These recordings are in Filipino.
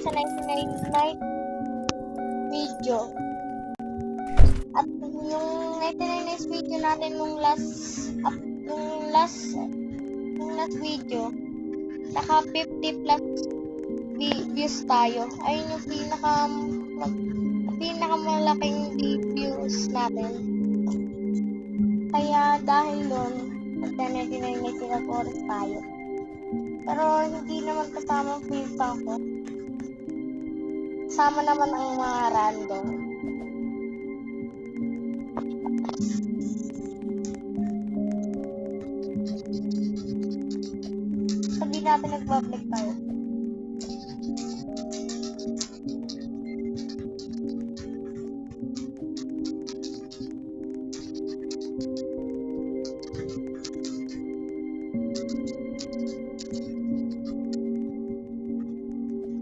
sa 99 night video. At yung 99 nights video natin nung last video, naka 50 plus views tayo. Ayun yung pinakamalaking views natin. Kaya dahil doon, magka-99 nights sila forest tayo. Pero hindi naman kasama ang pinsa ko. Kasama naman ang mga random. Sabihin natin nag-public tayo.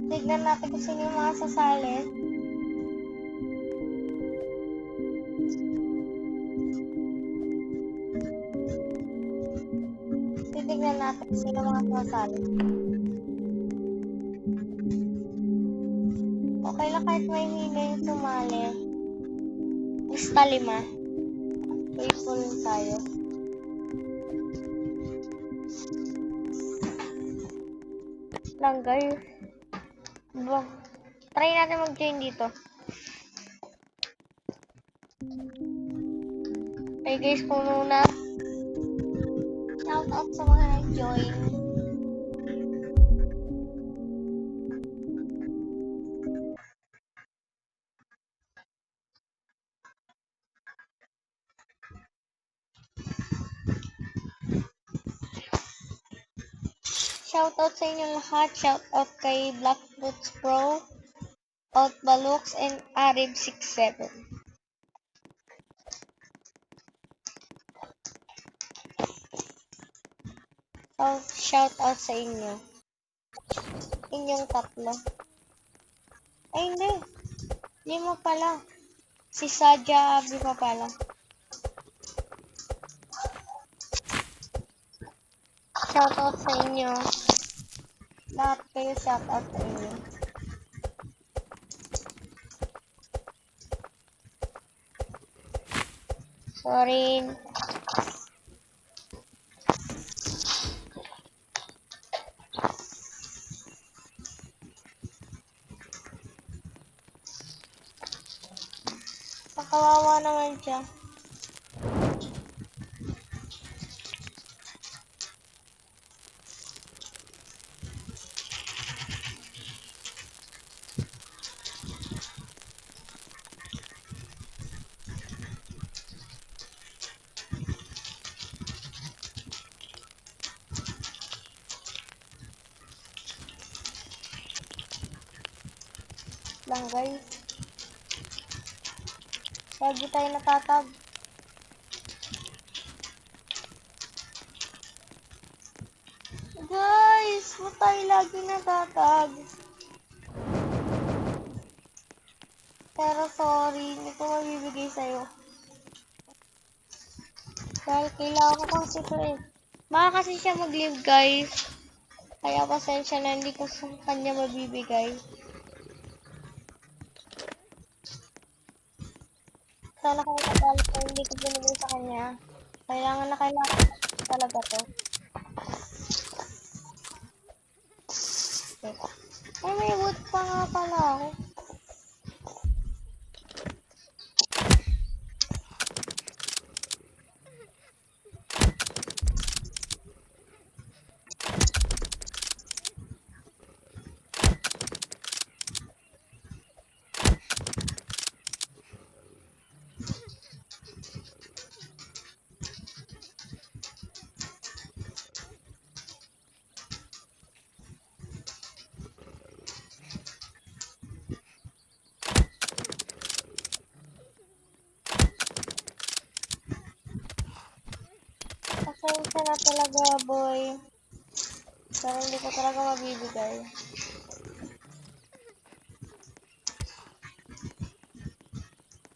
Tignan natin kung sino yung mga sasali. Titignan natin kung sino mga sasali. Okay lang kahit may hila yung sumali. Basta 5. Grateful tayo. Lang guys. Try natin mag-join dito. Okay guys, puno na. Shout out sa mga nag-join. Shoutout sa inyo lahat. Shoutout kay Blackfruits Pro, Outbalooks, and Arib67. Shoutout sa inyo. Inyong tatlo. Ay, hindi. 5 pala. Si Sadja Abi pa pala. Shoutout sa inyo. Lahat kayo shoutout sa inyo. Sorry. Kawawa naman siya. Lang guys. Lagi tayo natatag. Guys, ba't tayo lagi natatag? Pero sorry, hindi ko mabibigay sa'yo. Dahil kailangan ko kasi ito eh. Baka kasi siya mag-live guys. Kaya pasensya na hindi ko sa kanya mabibigay. Sana kung kapal ko hindi ko binigay sa kanya. Kailangan talaga to. Ay, may wood pa nga pala ako. Pasensya na talaga, boy. Pero hindi ko talaga mabibigay.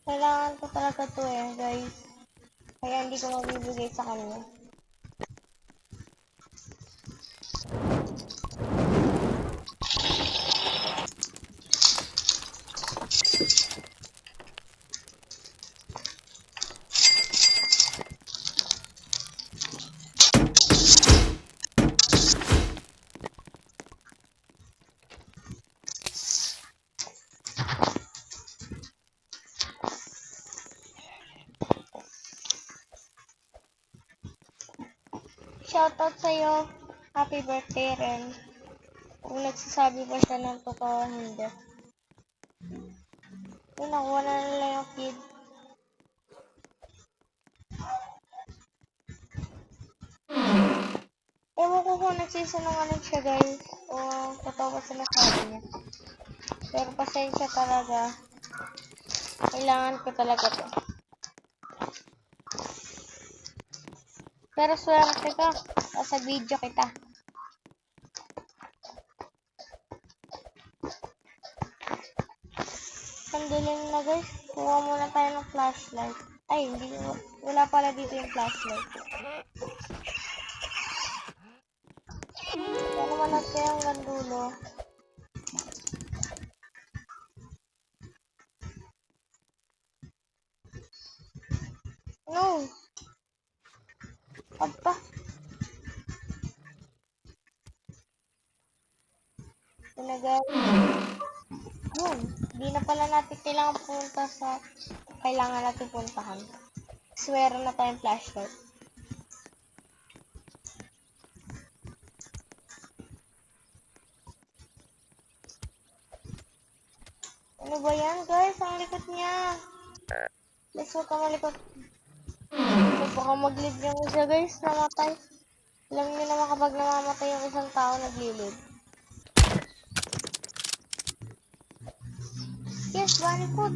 Kailangan ko talaga to eh, guys. Kaya hindi ko mabibigay sa kanya. Shoutout sa'yo. Happy birthday rin. Kung nagsasabi pa siya ng totoo, hindi. Yun, nakuha na nila yung kid. Ewan ko kung nagsisinungaling siya, guys. O totoo ba sinasabi niya. Pero pasensya talaga. Kailangan ko talaga to. Pero swerte ka. Sa video kita. Sandilim na, guys. Kuha muna tayo ng flashlight. Ay, hindi. Wala pala dito yung flashlight. Pero manat kayo hanggang dulo. No! Apa? Tinagay. Yun. Di na pala natin kailangan punta sa kailangan natin puntahan. Swero na tayong flashlight. Ano ba yan, guys? Ang likot niya. Let's huwag ka malikot. Baka mag-lead yung isa, guys. Namatay. Alam niyo naman kapag namamatay yung isang tao, nag-lead. Yes, bunny food.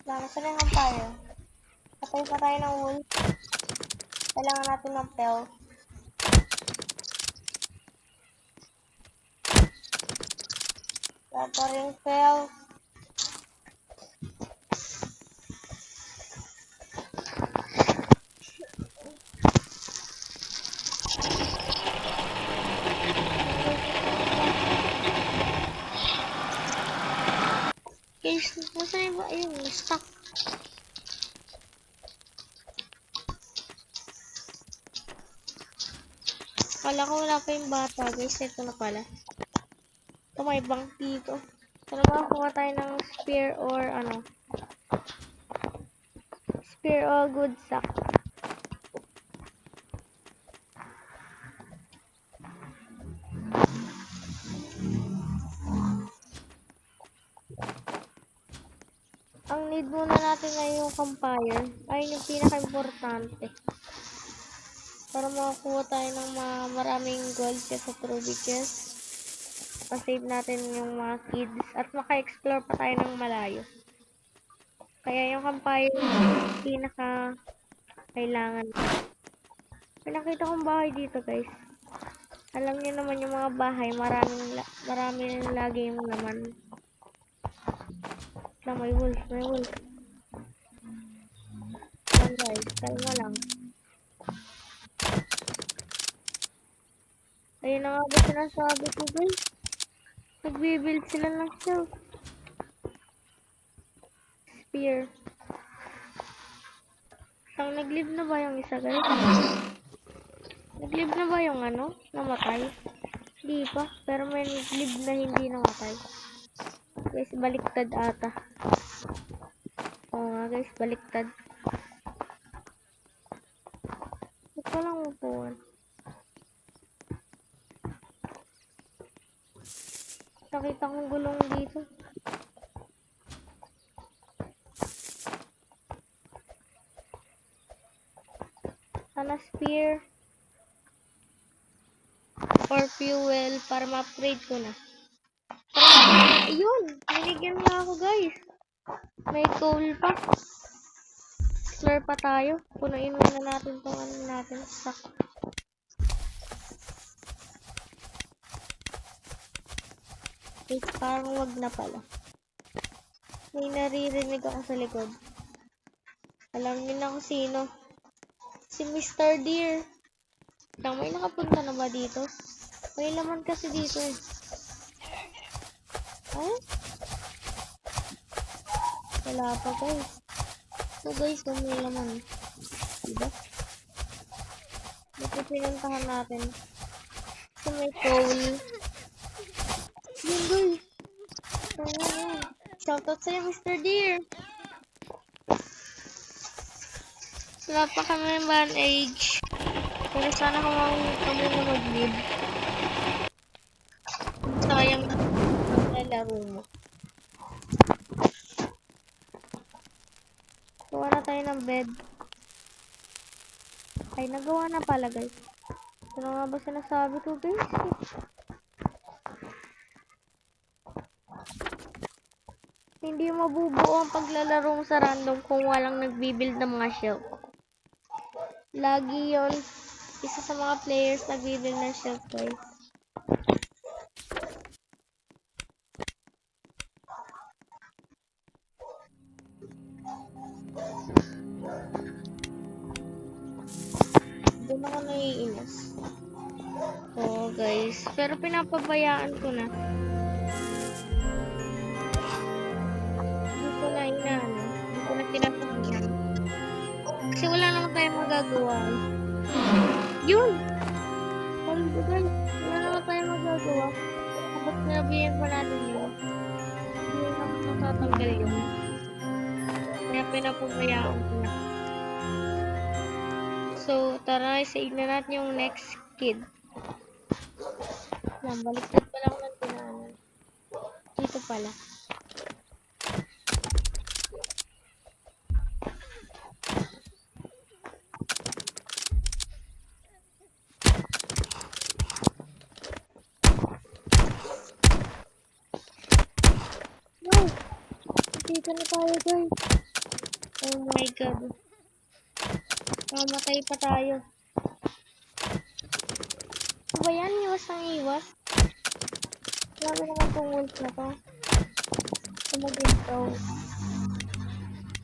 Saan yung tayo? Patay pa tayo ng wool. Kailangan natin ng pel. Wala pa rin pel. Guys, nasaan ba? Ayun, na-stuck. Kala ko wala pa yung bata, guys. Ito na pala. Ito may bank dito. So, nakakuha tayo ng spear or ano. Spear or good sack. Ang need muna natin ay yung campfire. Ayun yung pinaka-importante. Para makakuha tayo ng maraming gold sa trophy chest. Pa-save natin yung mga kids. At maka-explore pa tayo ng malayo. Kaya yung campfire yung pinaka-kailangan. Pinakita kong bahay dito, guys. Alam niyo naman yung mga bahay, maraming lagi yung naman. May wolf, may wolf. Yan, guys, kalma lang. Ayun na nga ba sinasabi ko, guys? Nagbibuild sila ng shelf. Spear. Ang nag-live na ba yung isa, guys? Nag-live na ba yung ano? Namatay? Hindi pa. Pero may nag-live na hindi namatay. Guys, baliktad ata. Oo nga, guys, baliktad. Ito lang upuan. Nakita kong gulong dito. Sana spear. Or fuel para ma-upgrade ko na. Ayun! Binigyan na ako, guys. May coal pa. Explore pa tayo. Punuin muna natin itong ano natin. Stock. Wait, parang wag na pala. May naririnig ako sa likod. Alam niyo na kung sino. Si Mr. Deer. May nakapunta na ba dito? May laman kasi dito eh. Ay? Wala pa, guys. So guys, may laman. Diba? Ito pinuntahan natin. So may coal. Yun, guys. Ayan. Shoutout sa'yo, Mr. Deer. Wala pa kami manage. Pero sana kami na mag-lead. Sayang na maglalaro mo. Gawa na tayo ng bed. Ay, nagawa na pala, guys. Ano nga ba sinasabi ko, guys? Hindi mabubuo ang paglalaro mo sa random kung walang nagbibuild ng mga shelf. Lagi yon isa sa mga players nagbibuild ng shelf, guys. Doon ako naiinis. Oo, guys. Pero pinapabayaan ko na. Hindi ko na inaano. Hindi ko na pinapabayaan. Kasi wala naman tayong magagawa. Yun! Sabi ko, guys, wala naman tayong magagawa. Tapos sinabihin pa natin yun. Hindi naman matatanggal yun. Kaya pinapabayaan ko na. So, tara, isaig na natin yung next kid. Yan, baliktad pala ako ng tinaanan. Dito pala. No! Dito na tayo, guys. Oh my god. Mamatay pa tayo. Ano ba yan? Iwas ang iwas. Grabe naman itong wolf na to. Tumagin to.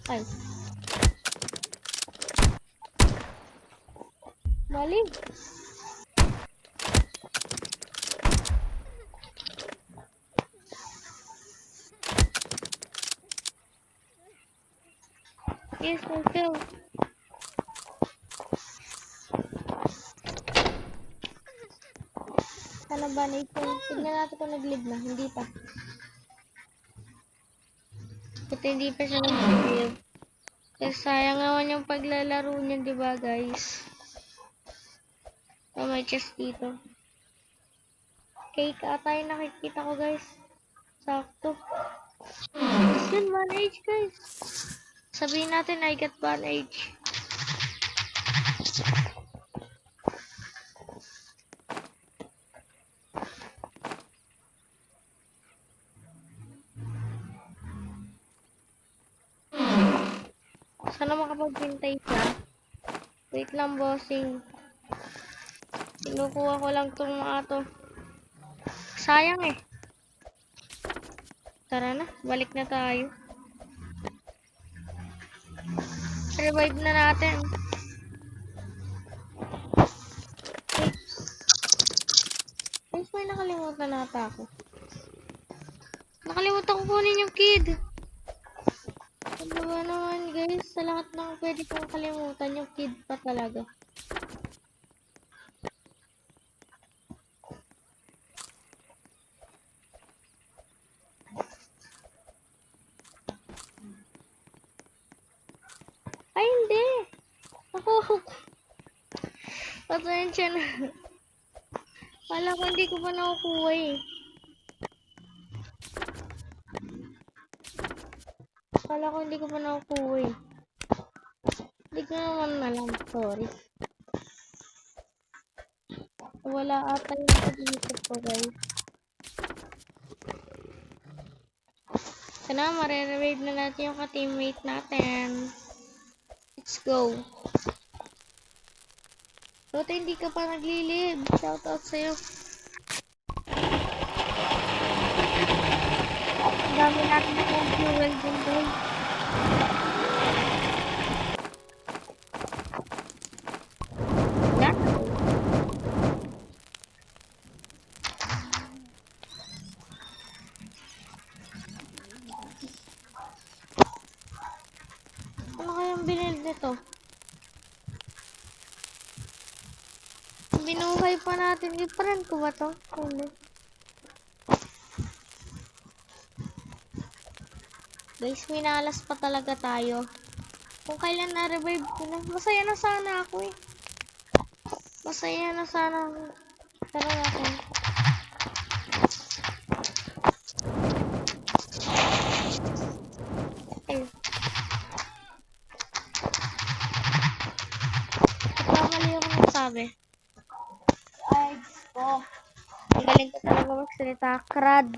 Ay. Mali. Yes, let's go. Sana ba na ito? Tignan natin kung nag-live na. Hindi pa. Buti hindi pa siya nag-live. Kasi sayang naman yung paglalaro niya, diba guys? Oh, may chest dito. Cake ata yung nakikita ko, guys. Sakto. Yun, manage, guys. Sabihin natin, I got manage. Sana makapaghintay siya. Wait lang, bossing. Kinukuha ko lang itong mga to. Sayang eh. Tara na, balik na tayo. Revive na natin. Wait. Guys, may nakalimutan nata ako. Nakalimutan ko kunin yung kid. Ano ba naman guys, sa lahat ng pwede kong kalimutan, yung kid pa talaga. Ay, hindi. Ako. Pasensya na. Wala ko, hindi ko pa nakukuha eh. Wala ko, hindi ko pa nakukuha eh. Hindi ko naman alam, sorry. Wala ata yung pag-iisip ko guys. Sana, mare-revive na natin yung ka-teammate natin. Let's go. Toto, hindi ka pa naglilib. Shoutout sa'yo. Ang dami natin ng fuel dun doon. Wala. Ano kayang binild nito? Binuhay pa natin. I-friend ko ba to? Hindi. Guys, minalas pa talaga tayo. Kung kailan na-revive ko na, masaya na sana ako eh. Masaya na sana ako. Talaga ako. Ay. Nagkamali ako ng sabi. Ay, ko. Ang galing ko talaga magsalita. Crud.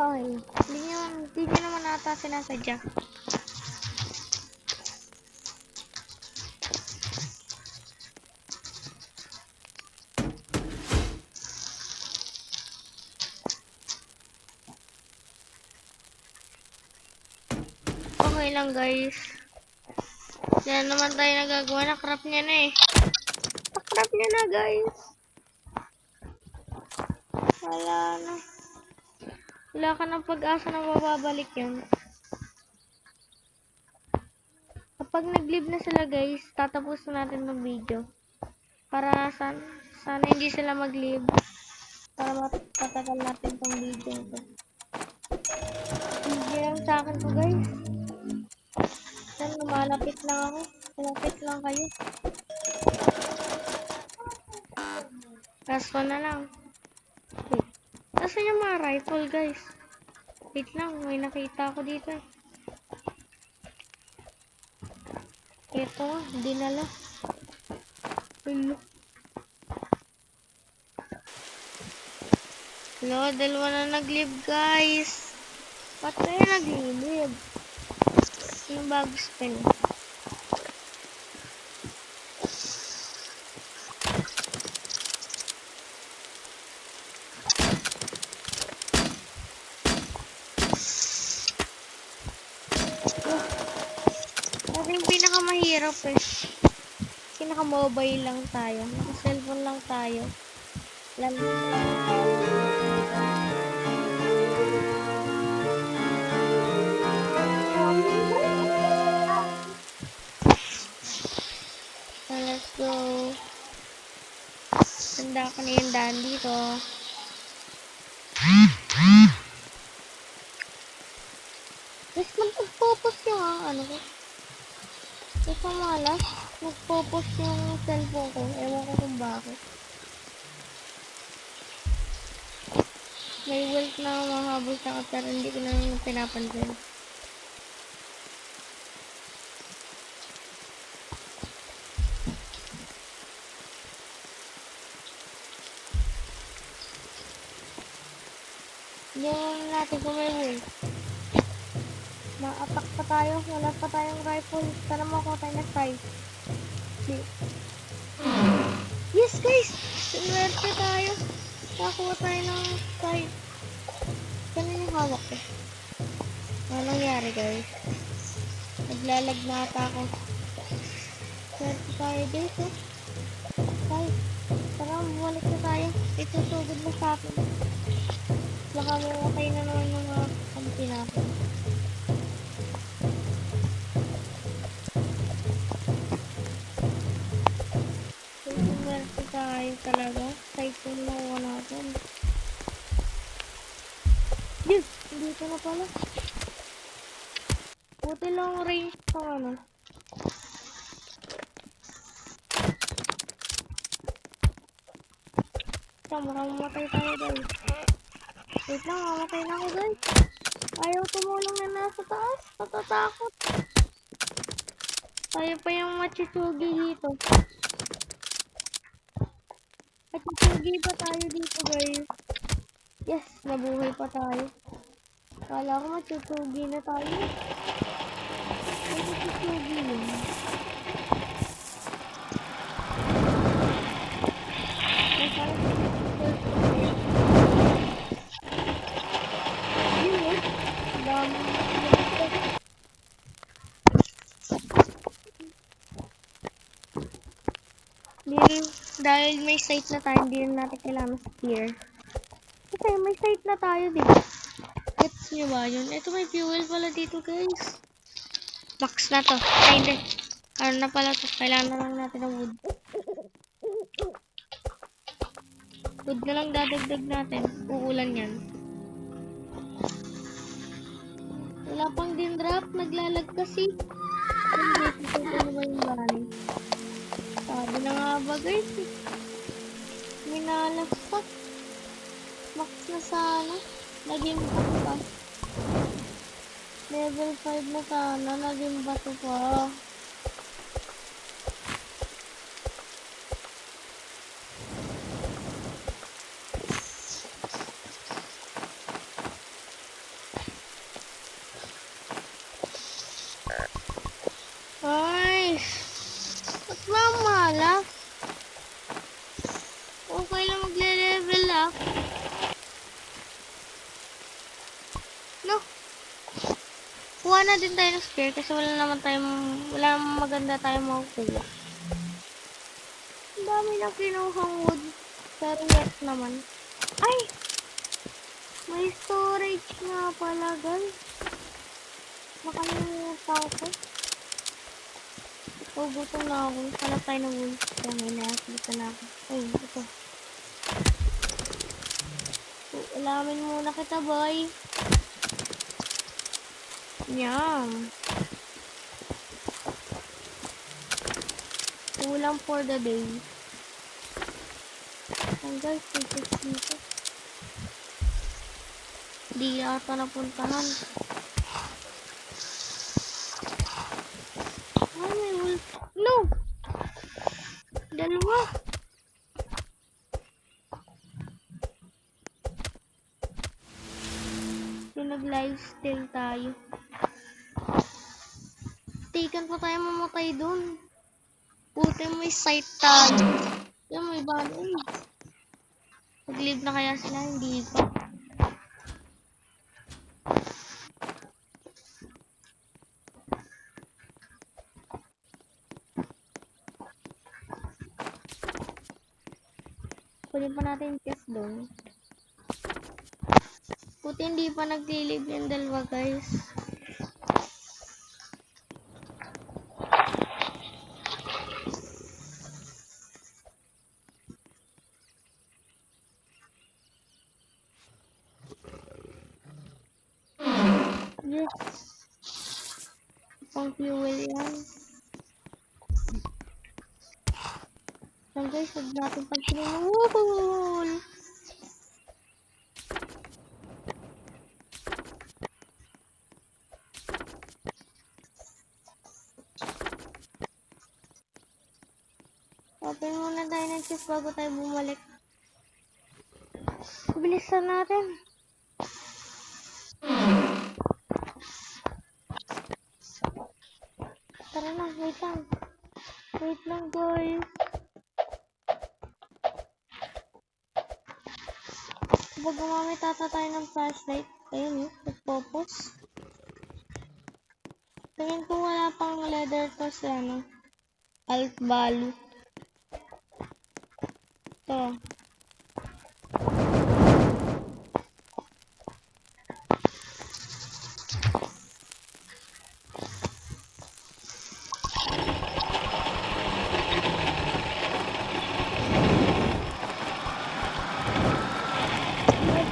Okay. Hindi nyo naman ata sinasadya. Okay lang guys. Yan naman tayo nagagawa. Nakrap niya na eh. Nakrap niya na guys. Wala na. Wala ka ng pag-asa na mababalik yan. Kapag nag-live na sila guys, tatapos na natin ng video. Para sana hindi sila mag-live. Para matatagal natin tong video ito. Hindi lang sa akin to guys. Yan, lumalapit lang ako. Malapit lang kayo. Last one na lang. Wait. Nasaan yung mga rifle guys? Wait lang, may nakita ako dito eh. Ito, dinala. Hello. Hello, dalawa na nag-live guys. Ba't kayo nag-live? Yung bago spin. Kasi yung pinakamahirap eh. Pinaka-mobile lang tayo. Naka-cellphone lang tayo. Lalo. So, let's go. Tanda ko na yung daan dito. Guys, nagpo-focus yung ano ko. Ito malas. Nag-focus yung cellphone ko. Ewan ko kung bakit. May wealth na mahabol sa akin pero hindi ko na pinapansin. Yung natin kung may wealth. Ma-attack pa tayo. Wala pa tayong rifle. Sana makuha tayo na size. Yes guys! Sinwerte tayo. Nakakuha tayo ng size. Ganun yung hawak eh. Ano nangyari guys? Naglalag na ata ako. Swerte tayo dito. Guys, tara bumalik na tayo. Ito sugod na sa akin. Baka mamatay na naman yung mga kampi natin. Swerte tayo talaga. Kahit yung nakuha natin. Yes! Dito na pala. Buti lang range pang ano. Ito, makamatay tayo guys. Wait lang, mamatay na ako guys. Ayaw tumulong na nasa taas. Natatakot. Tayo pa yung machitsugi dito. Machitsugi pa tayo dito guys. Yes, nabuhay pa tayo. Kala ko machitsugi na tayo. Machitsugi yun. Dahil may site na tayo, hindi na natin kailangan spear. Kasi may site na tayo, di ba? Gets nyo ba yun? Ito may fuel pala dito, guys. Max na to. Ay, hindi. Ano na pala to? Kailangan na lang natin ng wood. Wood na lang dadagdag natin. Uulan yan. Wala pang din drop. Naglalag kasi. Ano ba yung bani? Sabi na nga ba, guys? Minalas pa. Max na sana. Naging bato pa. Level 5 na sana. Naging bato pa. Ay! Ba't mamala? Okay lang magle-level up. No. Kuha na din tayo ng spear kasi wala naman maganda tayong makukuha. Ang dami na kinuhang wood. Pero yes naman. Ay! May storage nga pala, guys. Nakalimutan ko. Oh, gutom na ako. Sana tayo ng wood. Kaya may nakakita na ako. Ay, ito. Alamin muna kita, boy. Yum. Kulang for the day. Ang guys, dito. Di ata napuntahan. Ay, may wolf. No! Dalawa. Nag-lifesteal tayo. Taken pa tayo mamatay dun. Puti may sight tayo. Yan, may banoy. Mag-live na kaya sila, hindi pa. Kunin pa natin yung chest doon. Puti hindi pa nag-live yung dalawa, guys. Yes. Pang fuel yan. So guys, huwag natin pag-kinuhul. Open muna tayo ng chest bago tayo bumalik. Bilisan natin. Tara na, wait lang. Wait lang, guys. Kapag gumamit ata tayo ng flashlight, ayun yun, nag-focus. Tingin ko wala pang leather to sa ano, alt value. Ito.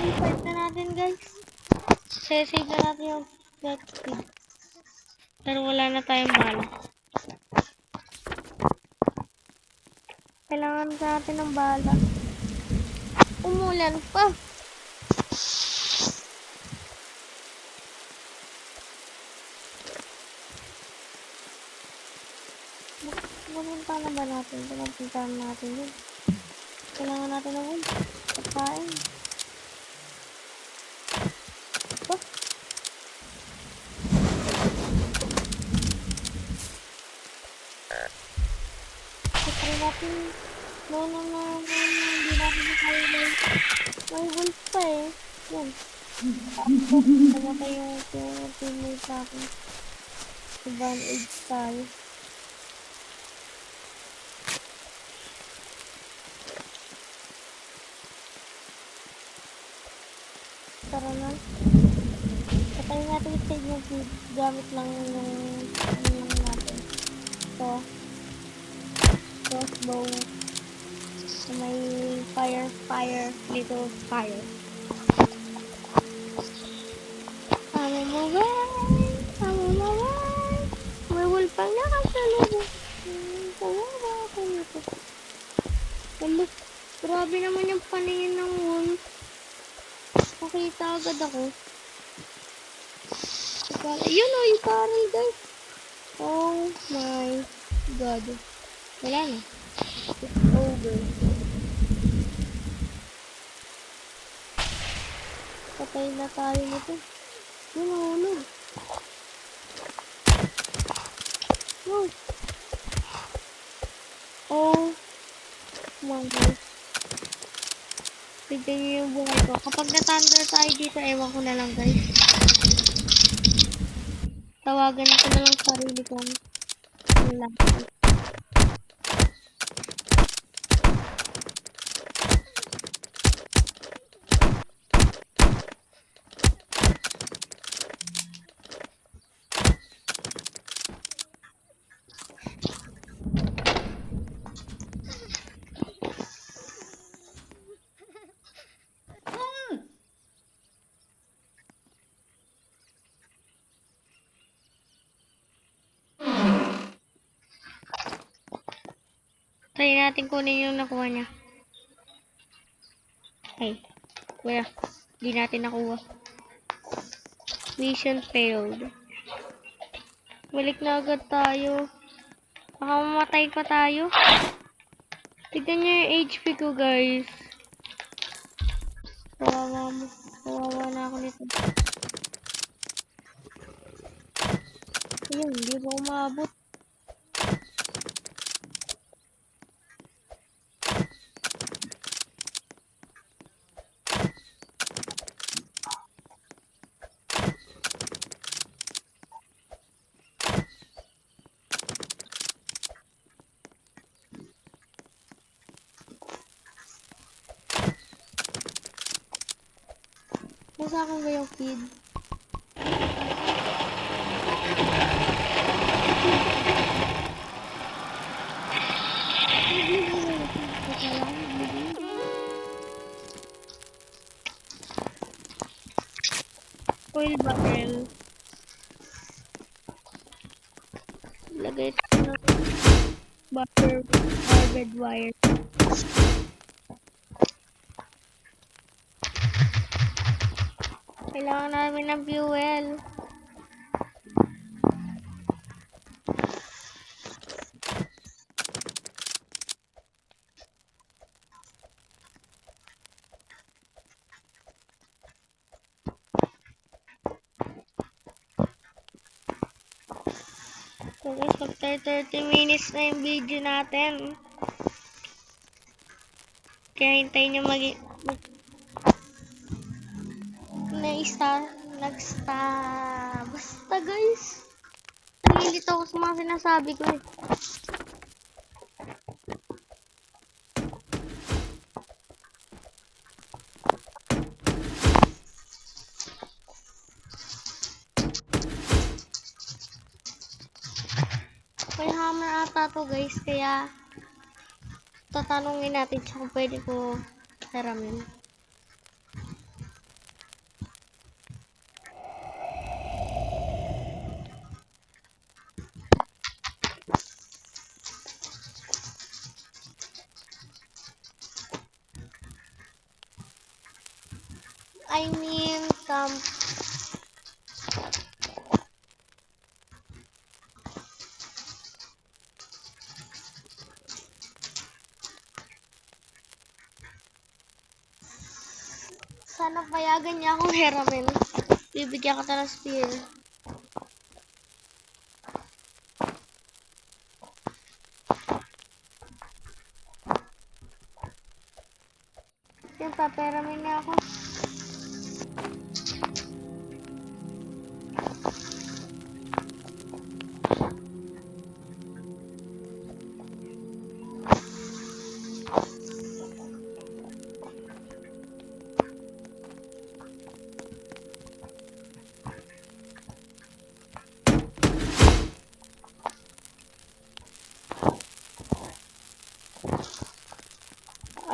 I-fight na natin, guys. Save na natin yung death speed. Pero wala na tayong bala. Kailangan natin ng bala. Umulan pa. Pumunta na ba natin? Pumuntahan natin yun. Kailangan natin ng wood. Pagkain. Try natin. No, hindi natin makaya may wolf pa eh. Yan. Namatay yung teammate sa akin. Advantage tayo. Tara na. Patayin natin yung save yung feed. Gamit lang yung ano lang natin. Ito. Crossbow. So, may little fire. I'm on my way. I'm on my way. May wolfang nakasalubong. Kawawa ako nito. Hello. Grabe naman yung paningin ng wolf. Nakita agad ako. Yun o, yung parang guys. Oh my god. Wala na. It's over. Patay na tayo nito. Yun o, no. No. Oh my god. Tignan nyo yung buhay ko. Kapag na-thunder tayo dito, ewan ko na lang guys. Tawagan ko na lang sarili ko. Wala. Try natin kunin yung nakuha niya. Hey, kuya, di natin nakuha. Mission failed. Balik na agad tayo. Baka mamatay pa tayo. Tignan niyo yung HP ko, guys. Kawawa mo. Kawawa na ako nito. Ayun, hindi ba umabot? Nasa akin ba yung feed? Oil barrel. Lagay ko ng butter barbed wire. Kailangan namin ng fuel. So guys, after 30 minutes na yung video natin. Kaya hintayin nyo basta guys. Nalilito ako sa mga sinasabi ko eh. May hammer ata to guys, kaya tatanungin natin siya kung pwede ko hiramin. I mean, sana payagan niya akong hiramin. Bibigyan ka ng spear. Yung paperamin niya ako.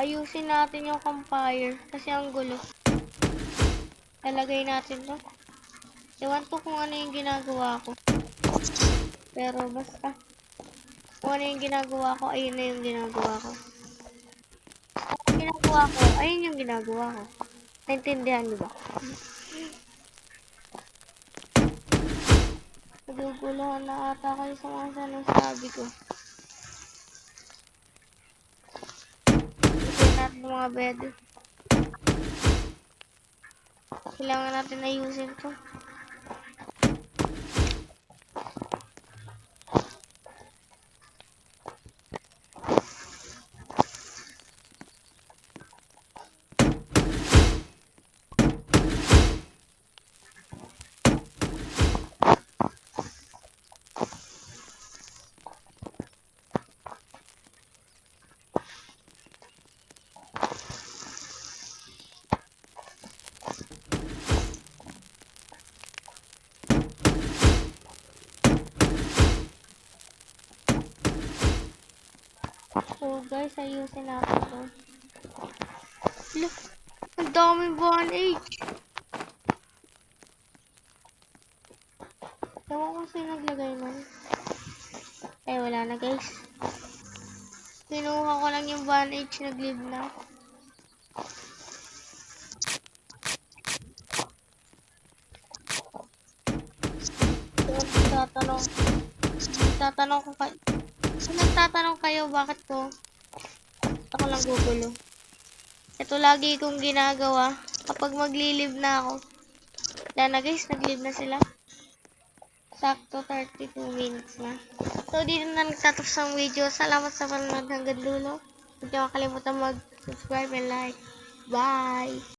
ayusin natin yung campfire kasi ang gulo. Talagay natin to. Ewan ko kung ano yung ginagawa ko. Pero basta, kung ano yung ginagawa ko, ayun na yung ginagawa ko. Kung ginagawa ko, ayun yung ginagawa ko. Naintindihan niyo ba? Naguguluhan na ata kayo sa mga sinasabi ko. Ito natin mga bed. Kailangan natin ayusin to. So guys, ayusin natin to. Look, ang daming bandage. Ewan ko sino naglagay nun. Eh, wala na guys. Kinuha ko lang yung bandage, nag-leave na. Tatanong ko kayo. Kung nagtatanong kayo bakit ko, ako lang gugulo. Ito lagi kong ginagawa kapag magli-leave na ako. Wala na guys, nag-leave na sila. Sakto 32 minutes na. So, dito na nagtatapos ang video. Salamat sa panonood hanggang dulo. Huwag niyo makalimutan mag-subscribe and like. Bye!